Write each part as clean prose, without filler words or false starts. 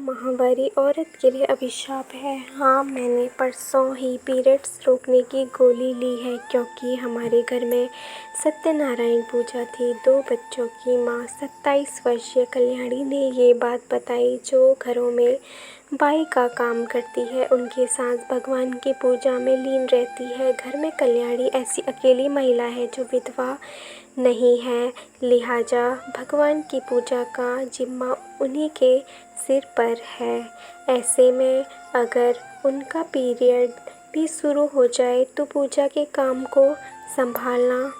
माहवारी औरत के लिए अभिशाप है। हाँ, मैंने परसों ही पीरियड्स रोकने की गोली ली है क्योंकि हमारे घर में सत्यनारायण पूजा थी। 2 बच्चों की माँ 27 वर्षीय कल्याणी ने ये बात बताई, जो घरों में बाई का काम करती है। उनकी सास भगवान की पूजा में लीन रहती है। घर में कल्याणी ऐसी अकेली महिला है जो विधवा नहीं है, लिहाजा भगवान की पूजा का जिम्मा उन्हीं के सिर पर है। ऐसे में अगर उनका पीरियड भी शुरू हो जाए तो पूजा के काम को संभालना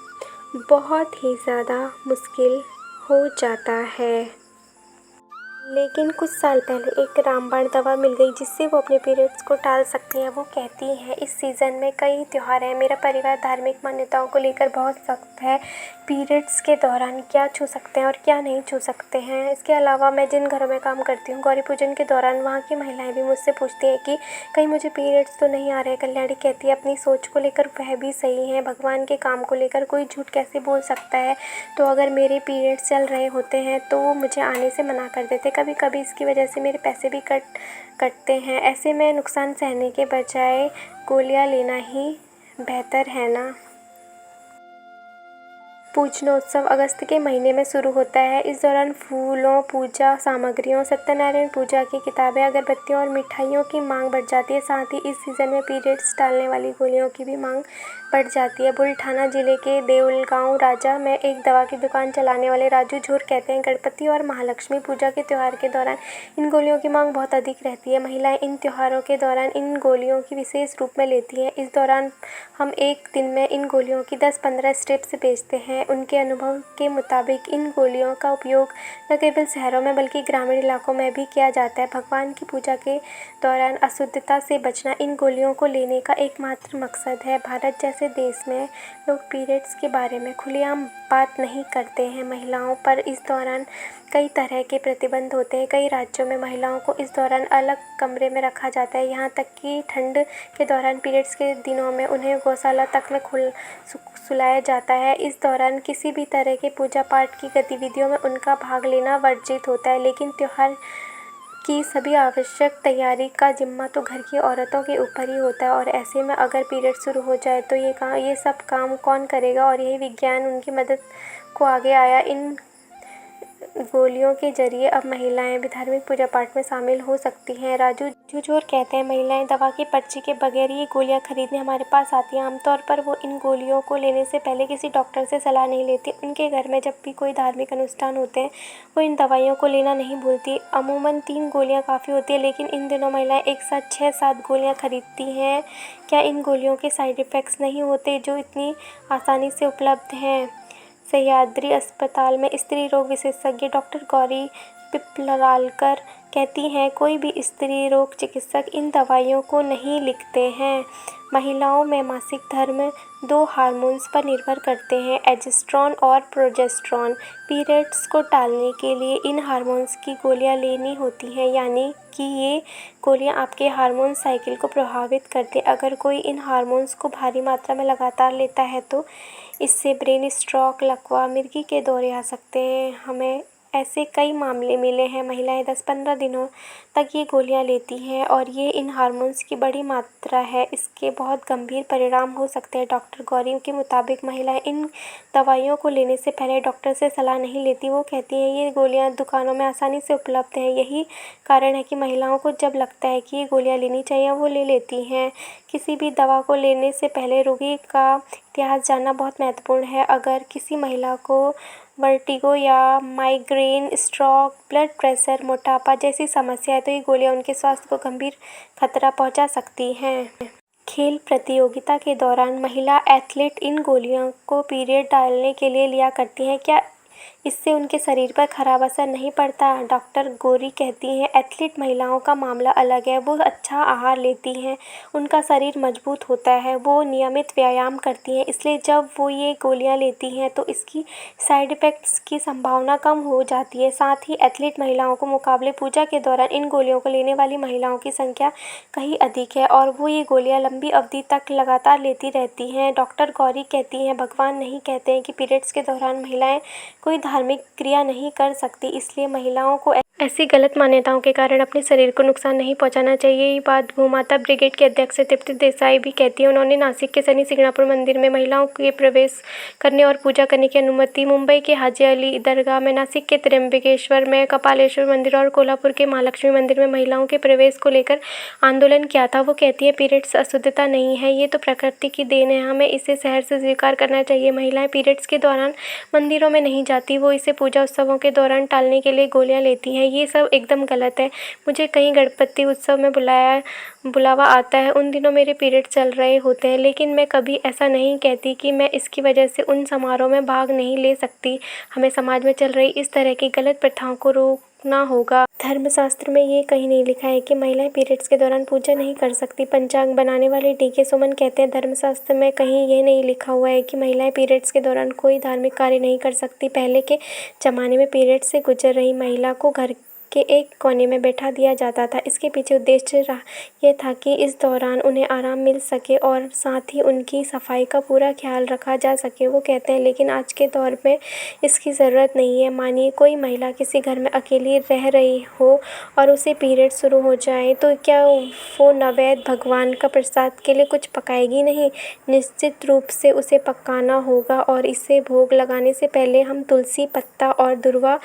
बहुत ही ज़्यादा मुश्किल हो जाता है। लेकिन कुछ साल पहले एक रामबाण दवा मिल गई जिससे वो अपने पीरियड्स को टाल सकती हैं। वो कहती हैं, इस सीज़न में कई त्योहार हैं। मेरा परिवार धार्मिक मान्यताओं को लेकर बहुत सख्त है। पीरियड्स के दौरान क्या छू सकते हैं और क्या नहीं छू सकते हैं। इसके अलावा मैं जिन घरों में काम करती हूँ, गौरी पूजन के दौरान वहाँ की महिलाएं भी मुझसे पूछती हैं कि कहीं मुझे पीरियड्स तो नहीं आ रहे। कल्याणी कहती है, अपनी सोच को लेकर वह भी सही है। भगवान के काम को लेकर कोई झूठ कैसे बोल सकता है। तो अगर मेरे पीरियड्स चल रहे होते हैं तो वो मुझे आने से मना कर देते। कभी कभी इसकी वजह से मेरे पैसे भी कटते हैं। ऐसे में नुकसान सहने के बजाय गोलियां लेना ही बेहतर है ना। पूजनोत्सव अगस्त के महीने में शुरू होता है। इस दौरान फूलों, पूजा सामग्रियों, सत्यनारायण पूजा की किताबें, अगरबत्तियों और मिठाइयों की मांग बढ़ जाती है। साथ ही इस सीज़न में पीरियड्स टालने वाली गोलियों की भी मांग बढ़ जाती है। बुल्ढाना जिले के देऊलगांव राजा में एक दवा की दुकान चलाने वाले राजू झोर कहते हैं, गणपति और महालक्ष्मी पूजा के त्योहार के दौरान इन गोलियों की मांग बहुत अधिक रहती है। महिलाएं इन त्योहारों के दौरान इन गोलियों की विशेष रूप में लेती हैं। इस दौरान हम एक दिन में इन गोलियों की 10-15 स्ट्रिप्स बेचते हैं। उनके अनुभव के मुताबिक इन गोलियों का उपयोग न केवल शहरों में बल्कि ग्रामीण इलाकों में भी किया जाता है। भगवान की पूजा के दौरान अशुद्धता से बचना इन गोलियों को लेने का एकमात्र मकसद है। भारत जैसे देश में लोग पीरियड्स के बारे में खुलेआम बात नहीं करते हैं। महिलाओं पर इस दौरान कई तरह के प्रतिबंध होते हैं। कई राज्यों में महिलाओं को इस दौरान अलग कमरे में रखा जाता है। यहाँ तक कि ठंड के दौरान पीरियड्स के दिनों में उन्हें गौशाला तक में सुलाया जाता है। इस दौरान किसी भी तरह के पूजा पाठ की गतिविधियों में उनका भाग लेना वर्जित होता है। लेकिन त्योहार की सभी आवश्यक तैयारी का जिम्मा तो घर की औरतों के ऊपर ही होता है। और ऐसे में अगर पीरियड शुरू हो जाए तो ये सब काम कौन करेगा। और यही विज्ञान उनकी मदद को आगे आया। इन गोलियों के जरिए अब महिलाएं भी धार्मिक पूजा पाठ में शामिल हो सकती हैं। राजू झुझोर कहते हैं, महिलाएं दवा की पर्ची के बगैर ये गोलियां खरीदने हमारे पास आती हैं। आमतौर पर वो इन गोलियों को लेने से पहले किसी डॉक्टर से सलाह नहीं लेती। उनके घर में जब भी कोई धार्मिक अनुष्ठान होते हैं वो इन दवाइयों को लेना नहीं भूलती। अमूमन 3 गोलियां काफ़ी होती है, लेकिन इन दिनों महिलाएं एक साथ 6-7 गोलियां खरीदती हैं। क्या इन गोलियों के साइड इफ़ेक्ट्स नहीं होते जो इतनी आसानी से उपलब्ध हैं। सह्याद्री अस्पताल में स्त्री रोग विशेषज्ञ डॉक्टर गौरी पिपलालकर कहती हैं, कोई भी स्त्री रोग चिकित्सक इन दवाइयों को नहीं लिखते हैं। महिलाओं में मासिक धर्म 2 हार्मोन्स पर निर्भर करते हैं, एस्ट्रोजन और प्रोजेस्टेरोन। पीरियड्स को टालने के लिए इन हार्मोन्स की गोलियां लेनी होती हैं, यानी कि ये गोलियां आपके हार्मोन साइकिल को प्रभावित करती हैं। अगर कोई इन हार्मोन्स को भारी मात्रा में लगातार लेता है तो इससे ब्रेन स्ट्रोक, लकवा, मिर्गी के दौरे आ सकते हैं। हमें ऐसे कई मामले मिले हैं। महिलाएं 10-15 दिनों तक ये गोलियां लेती हैं और ये इन हार्मोन्स की बड़ी मात्रा है। इसके बहुत गंभीर परिणाम हो सकते हैं। डॉक्टर गौरी के मुताबिक महिलाएं इन दवाइयों को लेने से पहले डॉक्टर से सलाह नहीं लेती। वो कहती हैं, ये गोलियां दुकानों में आसानी से उपलब्ध हैं। यही कारण है कि महिलाओं को जब लगता है कि ये गोलियां लेनी चाहिए वो ले लेती हैं। किसी भी दवा को लेने से पहले रोगी का इतिहास जानना बहुत महत्वपूर्ण है। अगर किसी महिला को वर्टिगो या माइग्रेन, स्ट्रोक, ब्लड प्रेशर, मोटापा जैसी समस्या है तो ये गोलियां उनके स्वास्थ्य को गंभीर खतरा पहुंचा सकती हैं। खेल प्रतियोगिता के दौरान महिला एथलीट इन गोलियों को पीरियड डालने के लिए लिया करती हैं। क्या इससे उनके शरीर पर खराब असर नहीं पड़ता। डॉक्टर गौरी कहती हैं, एथलीट महिलाओं का मामला अलग है। वो अच्छा आहार लेती हैं, उनका शरीर मजबूत होता है, वो नियमित व्यायाम करती हैं, इसलिए जब वो ये गोलियां लेती हैं तो इसकी साइड इफ़ेक्ट्स की संभावना कम हो जाती है। साथ ही एथलीट महिलाओं को मुकाबले पूजा के दौरान इन गोलियों को लेने वाली महिलाओं की संख्या कहीं अधिक है और वो ये गोलियां लंबी अवधि तक लगातार लेती रहती हैं। डॉक्टर गौरी कहती हैं, भगवान नहीं कहते हैं कि पीरियड्स के दौरान महिलाएं कोई धार्मिक क्रिया नहीं कर सकती, इसलिए महिलाओं को ऐसी गलत मान्यताओं के कारण अपने शरीर को नुकसान नहीं पहुंचाना चाहिए। ये बात भूमाता ब्रिगेड के अध्यक्ष तृप्ति देसाई भी कहती हैं। उन्होंने नासिक के शनि सिंगणापुर मंदिर में महिलाओं के प्रवेश करने और पूजा करने की अनुमति, मुंबई के हाजी अली दरगाह में, नासिक के त्र्यंबकेश्वर में, कपालेश्वर मंदिर और कोल्हापुर के महालक्ष्मी मंदिर में महिलाओं के प्रवेश को लेकर आंदोलन किया था। वो कहती है, पीरियड्स अशुद्धता नहीं है, ये तो प्रकृति की देन है, हमें इसे सहर्ष से स्वीकार करना चाहिए। महिलाएं पीरियड्स के दौरान मंदिरों में नहीं जाती, वो इसे पूजा उत्सवों के दौरान टालने के लिए गोलियां लेती हैं। ये सब एकदम गलत है। मुझे कहीं गणपति उत्सव में बुलावा आता है, उन दिनों मेरे पीरियड चल रहे होते हैं, लेकिन मैं कभी ऐसा नहीं कहती कि मैं इसकी वजह से उन समारोह में भाग नहीं ले सकती। हमें समाज में चल रही इस तरह की गलत प्रथाओं को रोकना होगा। धर्मशास्त्र में ये कहीं नहीं लिखा है कि महिलाएं पीरियड्स के दौरान पूजा नहीं कर सकती। पंचांग बनाने वाले डी.के. सुमन कहते हैं, धर्मशास्त्र में कहीं ये नहीं लिखा हुआ है कि महिलाएं पीरियड्स के दौरान कोई धार्मिक कार्य नहीं कर सकती। पहले के ज़माने में पीरियड्स से गुजर रही महिला को घर के एक कोने में बैठा दिया जाता था। इसके पीछे उद्देश्य ये था कि इस दौरान उन्हें आराम मिल सके और साथ ही उनकी सफाई का पूरा ख्याल रखा जा सके। वो कहते हैं, लेकिन आज के दौर में इसकी ज़रूरत नहीं है। मानिए कोई महिला किसी घर में अकेली रह रही हो और उसे पीरियड शुरू हो जाए, तो क्या वो नैवेद्य भगवान का प्रसाद के लिए कुछ पकाएगी नहीं? निश्चित रूप से उसे पकाना होगा और इसे भोग लगाने से पहले हम तुलसी पत्ता और दुर्वा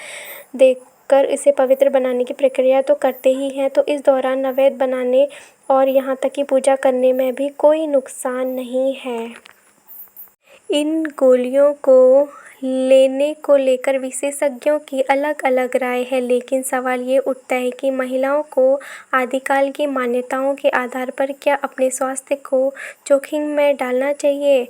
कर इसे पवित्र बनाने की प्रक्रिया तो करते ही हैं। तो इस दौरान नैवेद्य बनाने और यहाँ तक कि पूजा करने में भी कोई नुकसान नहीं है। इन गोलियों को लेने को लेकर विशेषज्ञों की अलग अलग राय है, लेकिन सवाल ये उठता है कि महिलाओं को आदिकाल की मान्यताओं के आधार पर क्या अपने स्वास्थ्य को जोखिम में डालना चाहिए?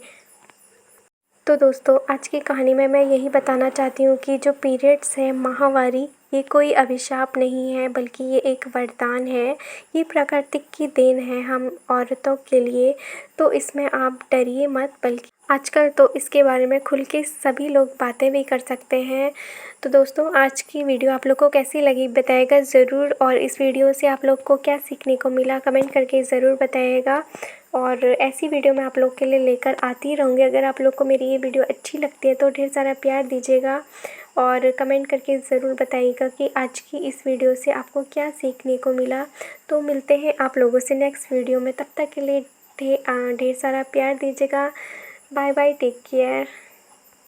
तो दोस्तों, आज की कहानी में मैं यही बताना चाहती हूँ कि जो पीरियड्स है, माहवारी, ये कोई अभिशाप नहीं है, बल्कि ये एक वरदान है। ये प्रकृति की देन है हम औरतों के लिए। तो इसमें आप डरिए मत, बल्कि आजकल तो इसके बारे में खुल के सभी लोग बातें भी कर सकते हैं। तो दोस्तों, आज की वीडियो आप लोग को कैसी लगी बताइएगा ज़रूर, और इस वीडियो से आप लोग को क्या सीखने को मिला कमेंट करके ज़रूर बताइएगा। और ऐसी वीडियो मैं आप लोग के लिए लेकर आती रहूँगी। अगर आप लोग को मेरी ये वीडियो अच्छी लगती है तो ढेर सारा प्यार दीजिएगा और कमेंट करके ज़रूर बताइएगा कि आज की इस वीडियो से आपको क्या सीखने को मिला। तो मिलते हैं आप लोगों से नेक्स्ट वीडियो में, तब तक के लिए ढेर सारा प्यार दीजिएगा। Bye bye, take care.